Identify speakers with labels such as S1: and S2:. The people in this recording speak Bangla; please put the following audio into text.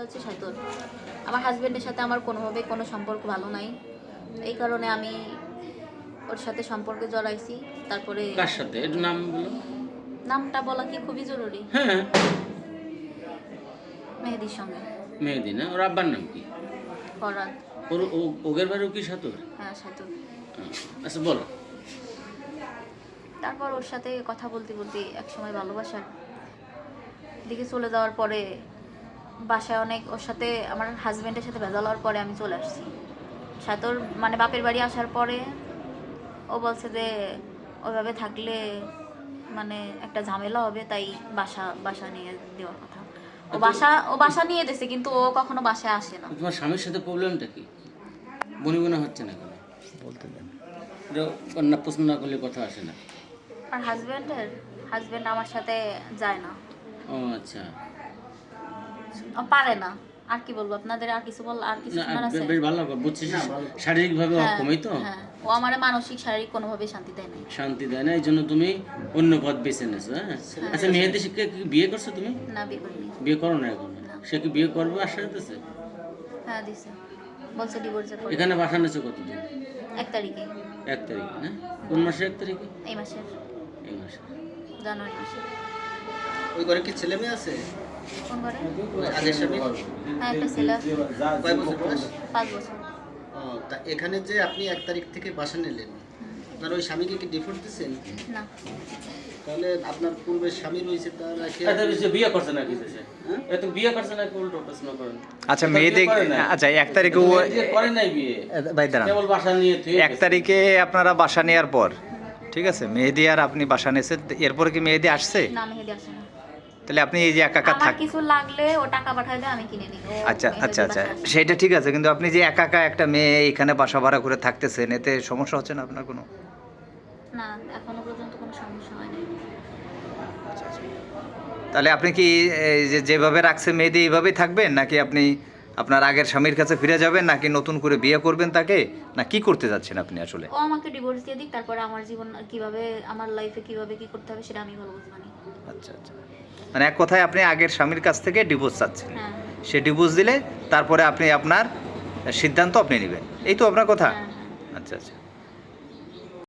S1: হচ্ছে সাইতুল। আমার হাজবেন্ডের সাথে আমার কোনোভাবে কোনো সম্পর্ক ভালো নাই, এই কারণে আমি ওর সাথে সম্পর্কে জড়াইছি। তারপরে
S2: কার সাথে একটু নাম বলো।
S1: নামটা বলা কি খুবই জরুরি?
S2: হ্যাঁ,
S1: মেহেদির সঙ্গে।
S2: মেহেদি না? ওর আব্বার নাম কি?
S1: ফরহাদ।
S2: ওগের বাড়িও কি সাথর?
S1: হ্যাঁ, সাইতুল।
S2: আচ্ছা বলো।
S1: তারপর ওর সাথে কথা বলতে বলতে একসময় ভালোবাসার দিকে চলে যাওয়ার পরে বাসায় অনেক ওর সাথে আমার হাজবেন্ডের সাথে ভেজাল হওয়ার পরে আমি চলে আসছি সাতর, মানে বাপের বাড়ি আসার পরে ও বলছে যে ওইভাবে থাকলে মানে একটা ঝামেলা হবে, তাই বাসা নিয়ে দেওয়ার কথা। ও বাসা নিয়ে দিয়েছে, কিন্তু ও কখনো বাসায় আসে না।
S2: তোমার স্বামীর সাথে প্রবলেমটা কি? বনি বনে হচ্ছে না কেন?
S3: বলতে দেন।
S2: না, প্রশ্ন না করলে কথা আসে না।
S1: আর হাজবেন্ড আমার সাথে যায় না।
S2: ও আচ্ছা,
S1: ও পারে না। আর কি বলবো আপনাদের? আর কিছু
S2: না
S1: শোনার আছে?
S2: বেশ ভালো বুঝছিস। শারীরিকভাবে অক্ষমই তো,
S1: হ্যাঁ, ও আমার মানসিক শারীরিক কোনোভাবে শান্তি দেয় না।
S2: শান্তি দেয় না, এই জন্য তুমি অন্য পথ বেছে নিয়েছো। হ্যাঁ, আচ্ছা মেহেদি শিখে কি বিয়ে করছো তুমি?
S1: না, বিয়ে করিনি।
S2: বিয়ে করো না এখন?
S1: না।
S2: সে কি বিয়ে করবে আশা দিতেছে?
S1: হ্যাঁ, দিছে, বলছে ডিভোর্সের পরে।
S2: এখানে বাসা নিয়েছো কতদিন?
S1: 1 তারিখে।
S2: 1 তারিখে না? কোন মাসে 1 তারিখে?
S1: এই মাসের
S2: এই মাসে।
S1: জানুয়ারি মাসে।
S4: ওই ঘরে কি ছেলে মেয়ে আছে?
S1: কোন করে?
S4: আগের স্বামী?
S1: হ্যাঁ, একটা ছেলে আছে,
S4: কয় বছর বয়স?
S1: 5 বছর।
S4: ও, তা এখানে যে আপনি 1 তারিখ থেকে বাসা নিলেন, আপনার ওই স্বামীকে কি ডিভোর্স দিচ্ছেন?
S1: না,
S4: তাহলে আপনার পূর্বের স্বামী রয়েছে, তার রাখে
S2: আচ্ছা, সে বিয়ে করছে নাকি?
S4: হ্যাঁ?
S2: এত বিয়ে করছে নাকি? উল্টো প্রশ্ন করেন।
S3: আচ্ছা মেহেদি, আচ্ছা 1 তারিখে ও
S2: বিয়ে করে নাই, বিয়ে
S3: ভাই দাঁড়ান,
S2: কেবল বাসা নিয়ে তুই
S3: 1 তারিখে আপনারা বাসা নেওয়ার পর, ঠিক আছে, মেহেদি আর আপনি বাসা নিয়েছেন, এরপরে কি মেহেদি আসছে?
S1: না, মেহেদি আসে না।
S3: তাহলে আপনি এই যে একা একা
S1: আমার
S3: থাক,
S1: কিছু লাগলে ও টাকা পাঠায় দেয়, আমি কিনে নিই। ও
S3: আচ্ছা
S1: মেহেদি
S3: আচ্ছা আচ্ছা,
S1: বাসায় আসে।
S3: সেটা ঠিক আছে, কিন্তু আপনি যে একা একা একটা মেয়ে এখানে বাসা ভাড়া করে থাকতেছেন, এতে সমস্যা হচ্ছে না আপনার কোনো?
S1: না, এখনো পর্যন্ত কোনো সমস্যা হয়নি।
S3: তাহলে আপনি কি এই যেভাবে রাখছে মেহেদি এইভাবেই থাকবেন, নাকি আপনি আপনার আগের স্বামীর কাছে ফিরে যাবেন, নাকি নতুন করে বিয়ে করবেন তাকে, না কি করতে যাচ্ছেন আপনি আসলে?
S1: ও আমাকে ডিভোর্স দিয়ে দিক, তারপরে আমার জীবন কিভাবে, আমার লাইফে কিভাবে কি করতে হবে সেটা আমি ভালো বুঝবানি।
S3: আচ্ছা আচ্ছা, মানে এক কথায় আপনি আগের স্বামীর কাছ থেকে ডিভোর্স চাচ্ছেন,
S1: হ্যাঁ,
S3: সে ডিভোর্স দিলে তারপরে আপনি আপনার সিদ্ধান্ত আপনি নেবেন, এই তো আপনার কথা?
S1: হ্যাঁ, হ্যাঁ।
S3: আচ্ছা আচ্ছা।